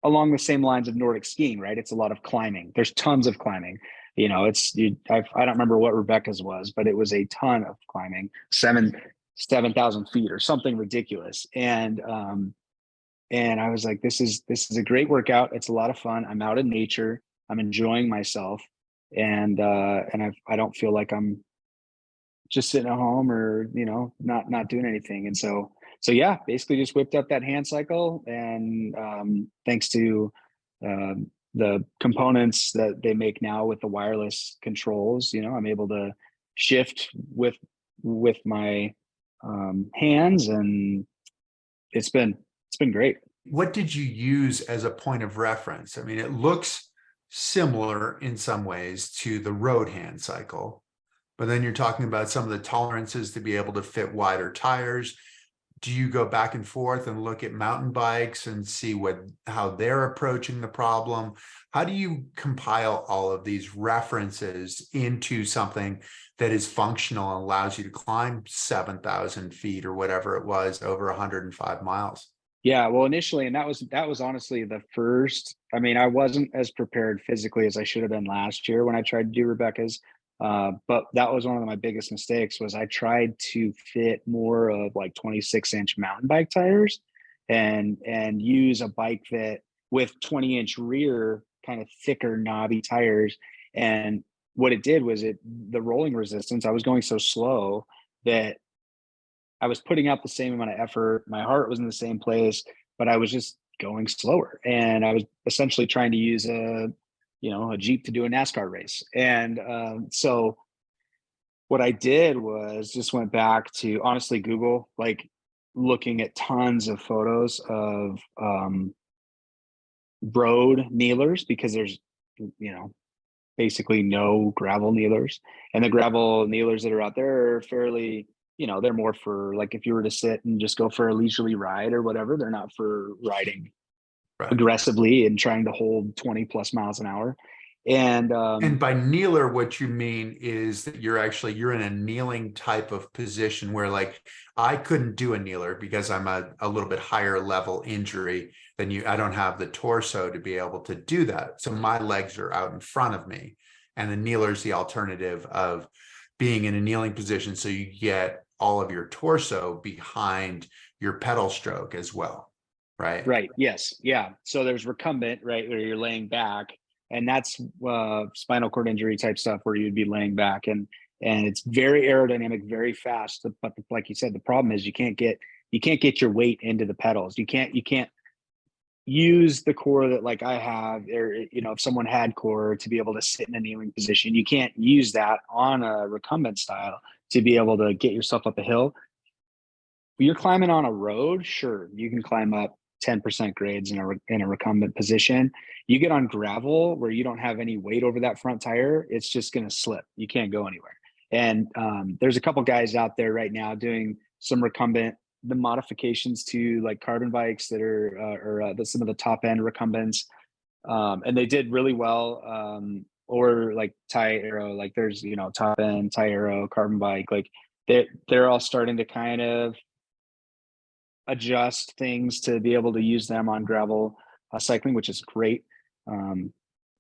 Speaker 2: along the same lines of Nordic skiing, right? It's a lot of climbing. There's tons of climbing. I don't remember what Rebeccas was, but it was a ton of climbing, 7,000 feet or something ridiculous. And I was like, this is a great workout. It's a lot of fun. I'm out in nature. I'm enjoying myself. And I don't feel like I'm just sitting at home or, not doing anything. And so yeah, basically just whipped up that hand cycle. And thanks to the components that they make now with the wireless controls, I'm able to shift with my hands, and it's been great.
Speaker 1: What did you use as a point of reference? I mean, it looks similar in some ways to the road hand cycle, but then you're talking about some of the tolerances to be able to fit wider tires. do you go back and forth and look at mountain bikes and see how they're approaching the problem? How do you compile all of these references into something that is functional and allows you to climb 7,000 feet or whatever it was over 105 miles?
Speaker 2: Yeah, well, initially, and that was honestly the first. I mean, I wasn't as prepared physically as I should have been last year when I tried to do Rebecca's. But that was one of my biggest mistakes was I tried to fit more of like 26-inch mountain bike tires and use a bike that with 20-inch rear, kind of thicker, knobby tires. And what it did was the rolling resistance, I was going so slow that I was putting out the same amount of effort. My heart was in the same place, but I was just going slower. And I was essentially trying to use a Jeep to do a NASCAR race. And so what I did was just went back to honestly Google, like looking at tons of photos of road kneelers because there's, basically no gravel kneelers. And the gravel kneelers that are out there are fairly, they're more for like if you were to sit and just go for a leisurely ride or whatever, they're not for riding
Speaker 1: Right.
Speaker 2: aggressively and trying to hold 20 plus miles an hour.
Speaker 1: And by kneeler, what you mean is that you're in a kneeling type of position where like I couldn't do a kneeler because I'm a little bit higher level injury than you. I don't have the torso to be able to do that. So my legs are out in front of me. And the kneeler is the alternative of being in a kneeling position. So you get all of your torso behind your pedal stroke as well. Right.
Speaker 2: Right. Yes. Yeah. So there's recumbent, right, where you're laying back, and that's spinal cord injury type stuff where you'd be laying back, and it's very aerodynamic, very fast. But like you said, the problem is you can't get your weight into the pedals. You can't use the core that like I have, or if someone had core to be able to sit in a kneeling position, you can't use that on a recumbent style to be able to get yourself up a hill. You're climbing on a road, sure, you can climb up 10% grades in a recumbent position. You get on gravel where you don't have any weight over that front tire, it's just going to slip. You can't go anywhere. And there's a couple guys out there right now doing some recumbent, the modifications to like carbon bikes that are some of the top end recumbents, and they did really well. Or like tie arrow, like there's top end tie arrow carbon bike, like they're all starting to kind of adjust things to be able to use them on gravel cycling, which is great.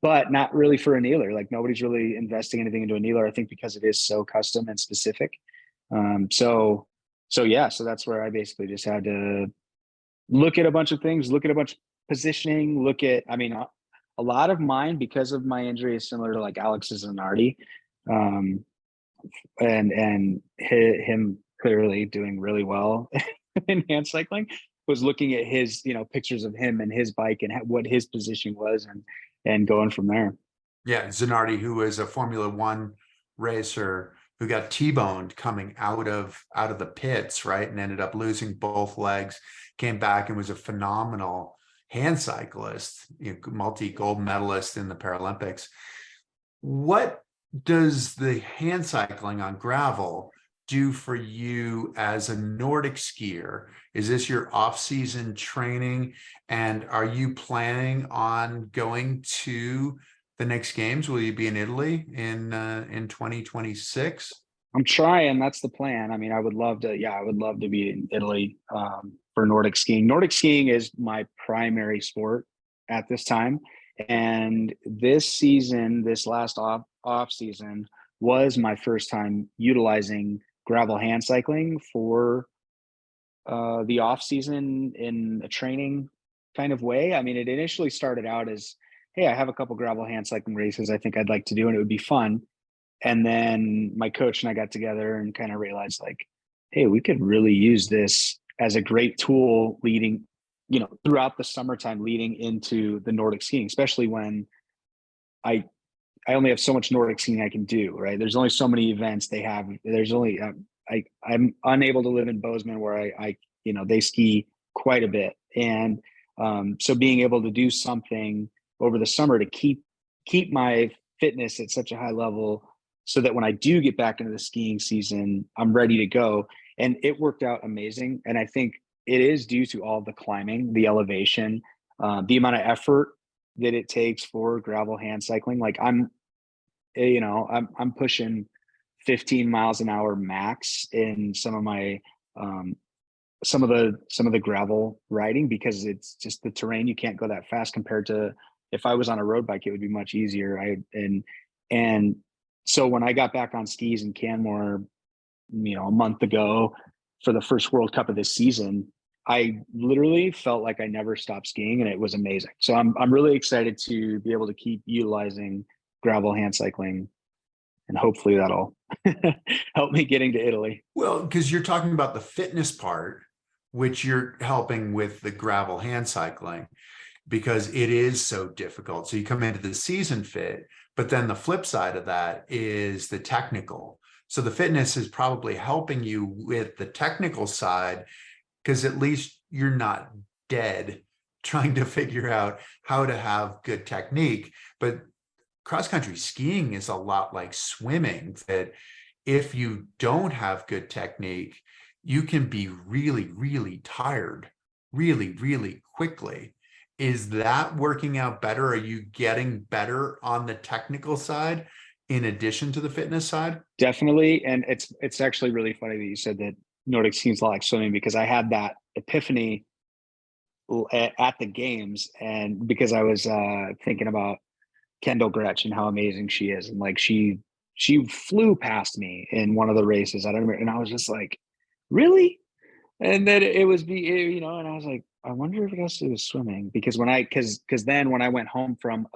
Speaker 2: But not really for a kneeler. Like nobody's really investing anything into a kneeler, I think, because it is so custom and specific. So that's where I basically just had to look at a bunch of things, look at a bunch of positioning, a lot of mine, because of my injury, is similar to like Alex's Zanardi. And him clearly doing really well in hand cycling, was looking at his pictures of him and his bike and what his position was, and going from there.
Speaker 1: Yeah, Zanardi, who was a Formula One racer who got T-boned coming out of the pits, right, and ended up losing both legs, came back and was a phenomenal hand cyclist, multi-gold medalist in the Paralympics. What does the hand cycling on gravel do for you as a Nordic skier? Is this your off-season training? And are you planning on going to the next games? Will you be in Italy in 2026?
Speaker 2: I'm trying. That's the plan. I mean, I would love to. Yeah, I would love to be in Italy for Nordic skiing. Nordic skiing is my primary sport at this time, and this season, this last off season, was my first time utilizing gravel hand cycling for the off season in a training kind of way. I mean, it initially started out as, hey, I have a couple gravel hand cycling races I think I'd like to do, and it would be fun. And then my coach and I got together and kind of realized like, hey, we could really use this as a great tool leading, throughout the summertime leading into the Nordic skiing, especially when I only have so much Nordic skiing I can do, right? There's only so many events they have. There's only, I'm unable to live in Bozeman where they ski quite a bit. And so being able to do something over the summer to keep my fitness at such a high level so that when I do get back into the skiing season, I'm ready to go. and it worked out amazing. And I think it is due to all the climbing, the elevation, the amount of effort that it takes for gravel hand cycling. Like I'm pushing 15 miles an hour max in some of my some of the gravel riding, because it's just the terrain. You can't go that fast compared to if I was on a road bike, it would be much easier. And so when I got back on skis in Canmore, a month ago for the first World Cup of this season, I literally felt like I never stopped skiing, and it was amazing. So I'm really excited to be able to keep utilizing gravel hand cycling, and hopefully that'll help me getting to Italy.
Speaker 1: Well, because you're talking about the fitness part, which you're helping with the gravel hand cycling, because it is so difficult. So you come into the season fit, but then the flip side of that is the technical. So the fitness is probably helping you with the technical side, because at least you're not dead trying to figure out how to have good technique. But cross-country skiing is a lot like swimming, that if you don't have good technique, you can be really, really tired really, really quickly. Is that working out better? Are you getting better on the technical side in addition to the fitness side?
Speaker 2: Definitely. And it's actually really funny that you said that Nordic skiing's a lot like swimming, because I had that epiphany at the games, and because I was thinking about Kendall Gretsch and how amazing she is, and like she flew past me in one of the races. I don't remember, and I was just like, really? And then it was and I was like, I wonder if it has to do with swimming, because then when I went home from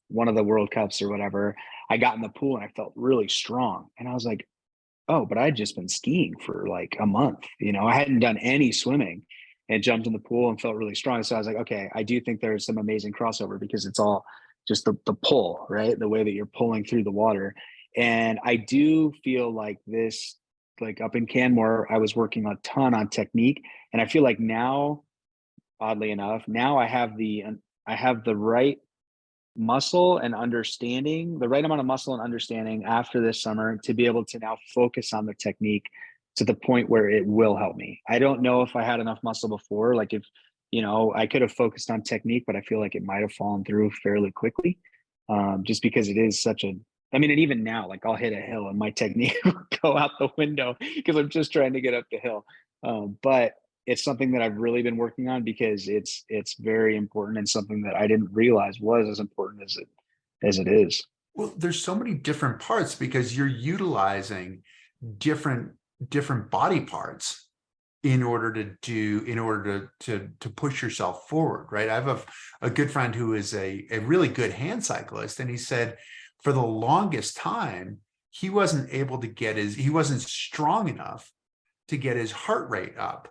Speaker 2: one of the World Cups or whatever, I got in the pool and I felt really strong, and I was like, oh, but I'd just been skiing for like a month. I hadn't done any swimming, and jumped in the pool and felt really strong. So I was like, okay, I do think there's some amazing crossover, because it's all just the pull, right? The way that you're pulling through the water. And I do feel like this, like up in Canmore, I was working a ton on technique. And I feel like now, oddly enough, now I have the right muscle and understanding, the right amount of muscle and understanding after this summer to be able to now focus on the technique to the point where it will help me. I don't know if I had enough muscle before, like if, I could have focused on technique, but I feel like it might have fallen through fairly quickly, just because it is and even now, like I'll hit a hill and my technique will go out the window because I'm just trying to get up the hill. But it's something that I've really been working on, because it's very important, and something that I didn't realize was as important as it is.
Speaker 1: Well, there's so many different parts, because you're utilizing different body parts in order to push yourself forward, right? I have a good friend who is a really good hand cyclist, and he said for the longest time he wasn't strong enough to get his heart rate up,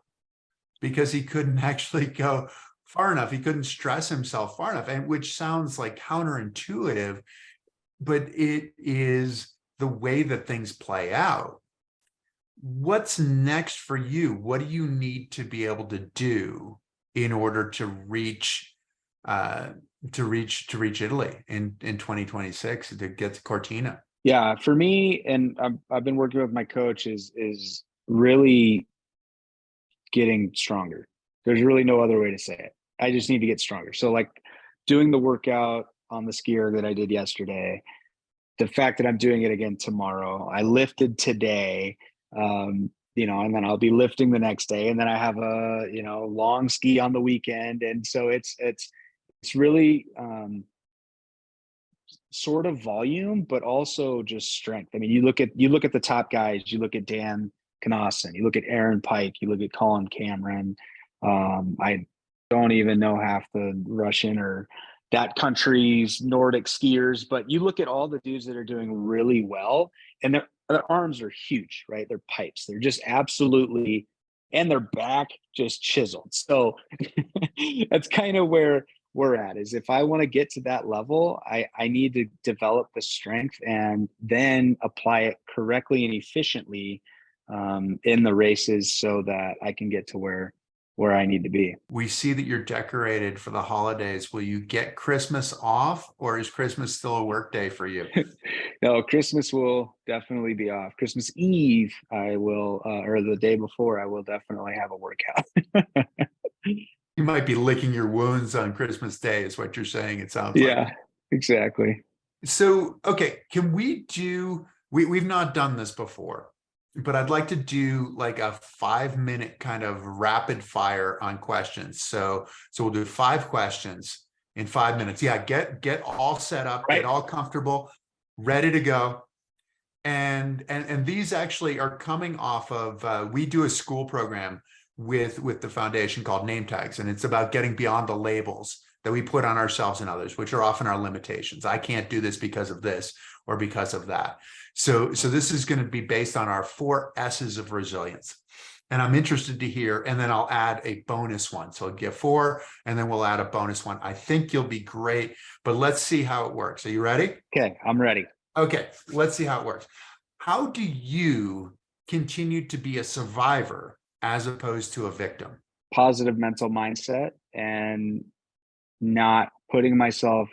Speaker 1: because he couldn't actually go far enough. He couldn't stress himself far enough, and which sounds like counterintuitive, but it is the way that things play out. What's next for you? What do you need to be able to do in order to reach Italy in 2026, to get to Cortina?
Speaker 2: Yeah, for me, and I've been working with my coach, is really getting stronger. There's really no other way to say it. I just need to get stronger. So like doing the workout on the skier that I did yesterday, the fact that I'm doing it again tomorrow, I lifted today, and then I'll be lifting the next day, and then I have a long ski on the weekend, and so it's really sort of volume, but also just strength. I mean, you look at the top guys, you look at Dan Knassen, you look at Aaron Pike, you look at Colin Cameron. I don't even know half the Russian or that country's Nordic skiers, but you look at all the dudes that are doing really well, and their arms are huge, right? They're pipes. They're just absolutely, and their back just chiseled. So that's kind of where we're at, is if I want to get to that level, I need to develop the strength and then apply it correctly and efficiently in the races, so that I can get to where where I need to be.
Speaker 1: We see that you're decorated for the holidays. Will you get Christmas off, or is Christmas still a work day for you?
Speaker 2: No, Christmas will definitely be off. Christmas Eve, I will, or the day before, I will definitely have a workout.
Speaker 1: You might be licking your wounds on Christmas Day, is what you're saying. It sounds like.
Speaker 2: Yeah, exactly.
Speaker 1: So, okay, can we do, we've not done this before, but I'd like to do like a 5-minute kind of rapid fire on questions. So we'll do 5 questions in 5 minutes. Yeah, get all set up,
Speaker 2: Right.
Speaker 1: get all comfortable, ready to go. And these actually are coming off of we do a school program with the foundation called Nametags, and it's about getting beyond the labels that we put on ourselves and others, which are often our limitations. I can't do this because of this or because of that. So this is going to be based on our 4 S's of resilience. And I'm interested to hear, and then I'll add a bonus one. So I'll give 4, and then we'll add a bonus one. I think you'll be great, but let's see how it works. Are you ready?
Speaker 2: Okay, I'm ready.
Speaker 1: Okay, let's see how it works. How do you continue to be a survivor as opposed to a victim?
Speaker 2: Positive mental mindset and not putting myself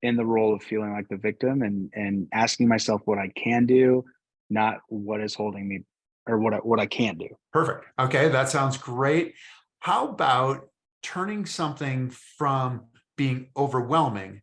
Speaker 2: in the role of feeling like the victim, and asking myself what I can do, not what is holding me, or what I can't do.
Speaker 1: Perfect. Okay, that sounds great. How about turning something from being overwhelming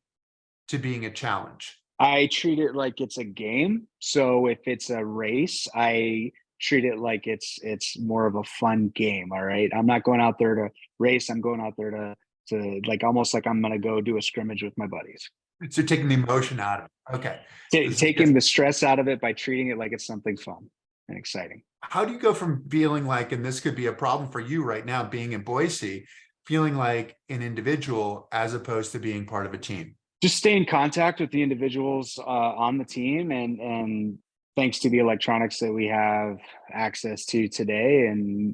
Speaker 1: to being a challenge?
Speaker 2: I treat it like it's a game. So if it's a race, I treat it like it's more of a fun game. All right. I'm not going out there to race. I'm going out there to like, almost like I'm gonna go do a scrimmage with my buddies.
Speaker 1: So taking the emotion out of it. Okay. This is
Speaker 2: Taking
Speaker 1: good.
Speaker 2: the stress out of it by treating it like it's something fun and exciting.
Speaker 1: How do you go from feeling like, and this could be a problem for you right now, being in Boise, feeling like an individual as opposed to being part of a team?
Speaker 2: Just stay in contact with the individuals on the team, and thanks to the electronics that we have access to today, and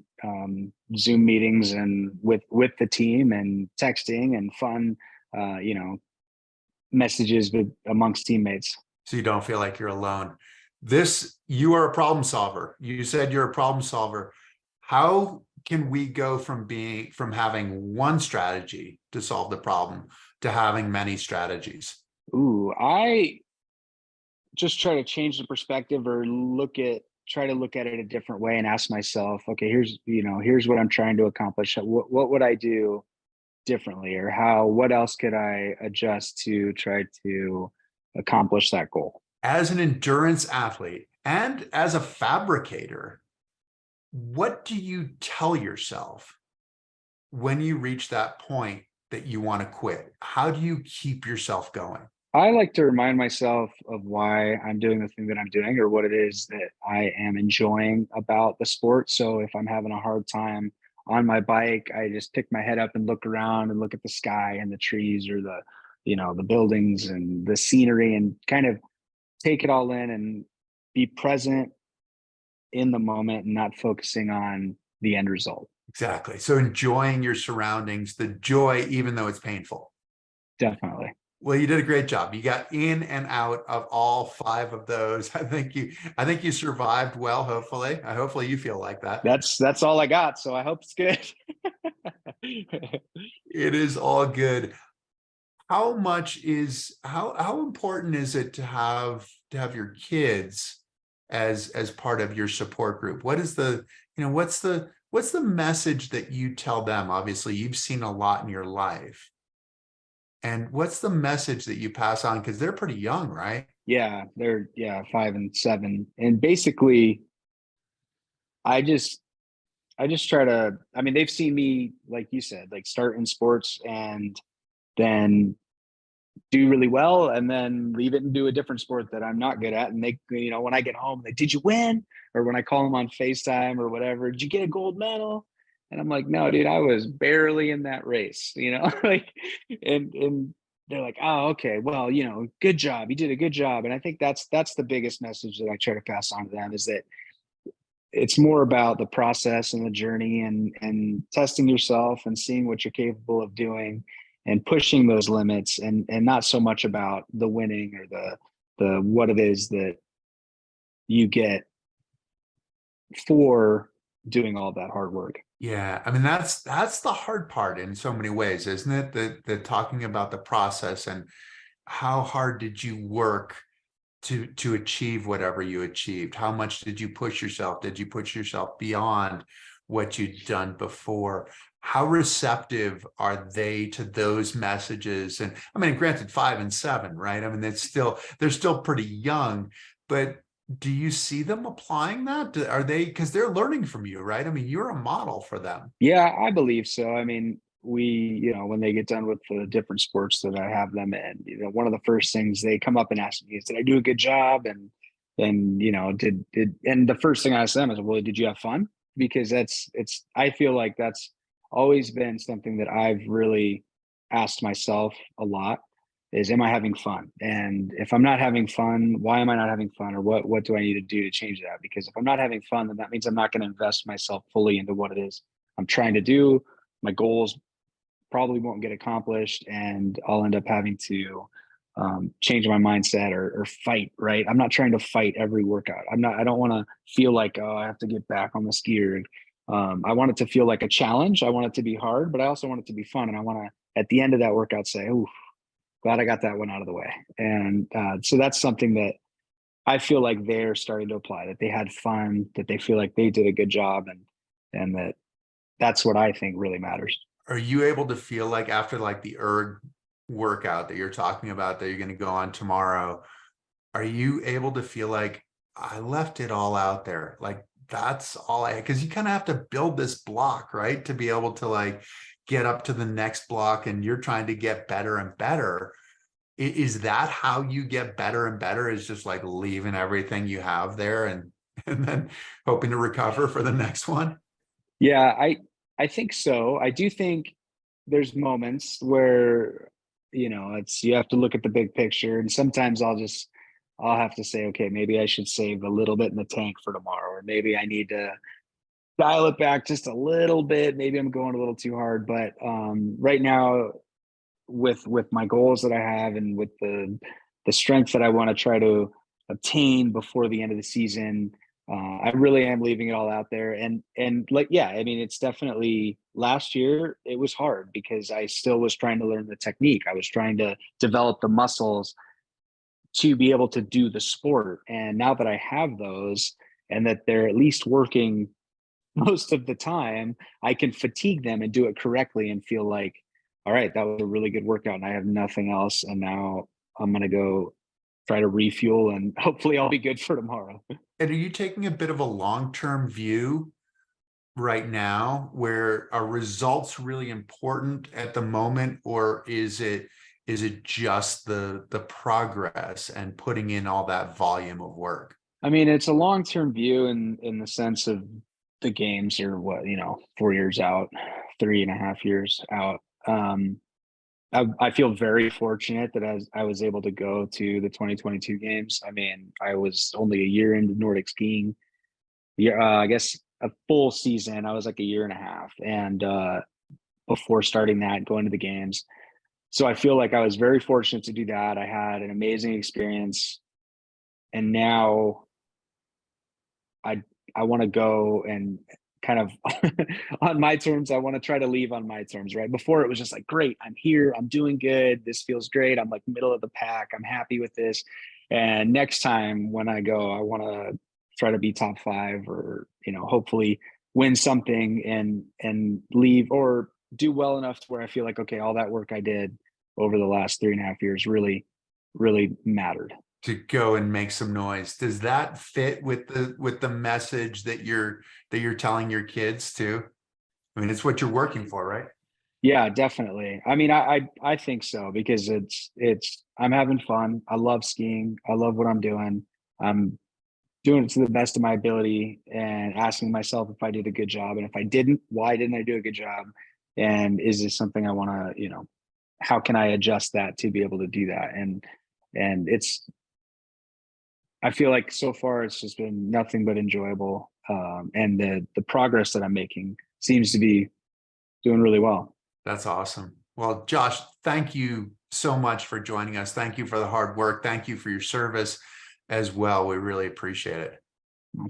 Speaker 2: Zoom meetings, and with the team, and texting, and fun messages amongst teammates.
Speaker 1: So you don't feel like you're alone. You are a problem solver. You said you're a problem solver. How can we go from having one strategy to solve the problem to having many strategies?
Speaker 2: Ooh, I just try to change the perspective, or try to look at it a different way, and ask myself, okay, here's what I'm trying to accomplish. What would I do differently, or what else could I adjust to try to accomplish that goal?
Speaker 1: As an endurance athlete and as a fabricator, what do you tell yourself when you reach that point that you want to quit? How do you keep yourself going?
Speaker 2: I like to remind myself of why I'm doing the thing that I'm doing, or what it is that I am enjoying about the sport. So if I'm having a hard time on my bike, I just pick my head up and look around and look at the sky and the trees, or the buildings and the scenery, and kind of take it all in and be present in the moment, and not focusing on the end result.
Speaker 1: Exactly. So enjoying your surroundings, the joy, even though it's painful.
Speaker 2: Definitely.
Speaker 1: Well, you did a great job. You got in and out of all 5 of those. I think you survived well, hopefully. Hopefully you feel like that.
Speaker 2: That's all I got. So I hope it's good.
Speaker 1: It is all good. How important is it to have your kids as part of your support group? What's the message that you tell them? Obviously, you've seen a lot in your life. And what's the message that you pass on? Because they're pretty young, right?
Speaker 2: Yeah, they're 5 and 7. And basically I just try to, I mean, they've seen me, like you said, like start in sports, and then do really well, and then leave it and do a different sport that I'm not good at. And they, when I get home, like, did you win? Or when I call them on FaceTime or whatever, did you get a gold medal? And I'm like, no, dude, I was barely in that race, like, and they're like, oh, okay, well, good job. You did a good job. And I think that's the biggest message that I try to pass on to them, is that it's more about the process and the journey, and testing yourself and seeing what you're capable of doing, and pushing those limits, and not so much about the winning, or the what it is that you get for doing all that hard work.
Speaker 1: Yeah, I mean that's the hard part in so many ways, isn't it? The talking about the process and how hard did you work to achieve whatever you achieved? How much did you push yourself? Did you push yourself beyond what you'd done before? How receptive are they to those messages? And I mean, granted, 5 and 7, right? I mean, they're still pretty young, but do you see them applying that? Are they, because they're learning from you, right? I mean, you're a model for them.
Speaker 2: Yeah, I believe so. I mean, when they get done with the different sports that I have them in, one of the first things they come up and ask me is, did I do a good job? And and the first thing I ask them is, well, did you have fun? Because I feel like that's always been something that I've really asked myself a lot is, am I having fun? And if I'm not having fun, why am I not having fun? Or what do I need to do to change that? Because if I'm not having fun, then that means I'm not going to invest myself fully into what it is I'm trying to do. My goals probably won't get accomplished, and I'll end up having to change my mindset or fight. Right? I'm not trying to fight every workout. I don't want to feel like, oh, I have to get back on the skier. I want it to feel like a challenge. I want it to be hard, but I also want it to be fun. And I want to, at the end of that workout, say, "Oh, glad I got that one out of the way." And so that's something that I feel like they're starting to apply. That they had fun. That they feel like they did a good job, and that's what I think really matters.
Speaker 1: Are you able to feel like after like the erg workout that you're talking about that you're going to go on tomorrow, are you able to feel like I left it all out there? Like that's all because you kind of have to build this block, right? To be able to like get up to the next block and you're trying to get better and better. Is that how you get better and better, is just like leaving everything you have there and and then hoping to recover for the next one?
Speaker 2: Yeah, I think so. I do think there's moments where it's you have to look at the big picture, and sometimes I'll have to say, okay, maybe I should save a little bit in the tank for tomorrow, or maybe I need to dial it back just a little bit. Maybe I'm going a little too hard, but right now with my goals that I have and with the strength that I want to try to obtain before the end of the season. I really am leaving it all out there, and like, yeah, I mean, it's definitely last year it was hard because I still was trying to learn the technique. I was trying to develop the muscles to be able to do the sport, and now that I have those and that they're at least working most of the time, I can fatigue them and do it correctly and feel like, all right, that was a really good workout and I have nothing else. And now I'm going to go try to refuel and hopefully I'll be good for tomorrow.
Speaker 1: And are you taking a bit of a long-term view right now where are results really important at the moment, or is it just the progress and putting in all that volume of work?
Speaker 2: I mean, it's a long-term view in the sense of the games are 4 years out, 3.5 years out. I feel very fortunate that I was able to go to the 2022 games. I mean, I was only a year into Nordic skiing. Yeah, I guess a full season. I was like a year and a half, and before starting that, going to the games. So I feel like I was very fortunate to do that. I had an amazing experience, and now I I want to go and kind of on my terms. I want to try to leave on my terms, right? Before it was just like, great, I'm here, I'm doing good, this feels great, I'm like middle of the pack, I'm happy with this. And next time when I go, I want to try to be top five, or hopefully win something and leave, or do well enough to where I feel like, okay, all that work I did over the last 3.5 years really mattered.
Speaker 1: To go and make some noise. Does that fit with the message that you're telling your kids too? I mean, it's what you're working for, right?
Speaker 2: Yeah, definitely. I mean, I think so, because it's I'm having fun. I love skiing. I love what I'm doing. I'm doing it to the best of my ability and asking myself if I did a good job. And if I didn't, why didn't I do a good job? And is this something I want to, how can I adjust that to be able to do that? And I feel like so far it's just been nothing but enjoyable. And the progress that I'm making seems to be doing really well.
Speaker 1: That's awesome. Well, Josh, thank you so much for joining us. Thank you for the hard work. Thank you for your service as well. We really appreciate it.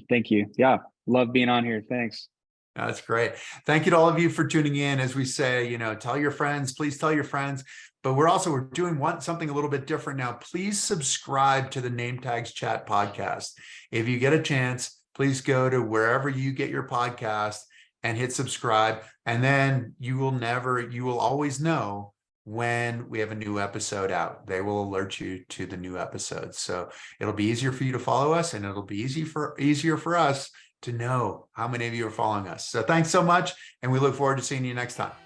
Speaker 2: Thank you. Yeah. Love being on here. Thanks.
Speaker 1: That's great. Thank you to all of you for tuning in. As we say, you know, tell your friends, please tell your friends. But we're doing something a little bit different now. Please subscribe to the Nametags Chat podcast. If you get a chance, please go to wherever you get your podcast and hit subscribe. And then you will always know when we have a new episode out. They will alert you to the new episodes. So it'll be easier for you to follow us, and it'll be easier for us to know how many of you are following us. So thanks so much, and we look forward to seeing you next time.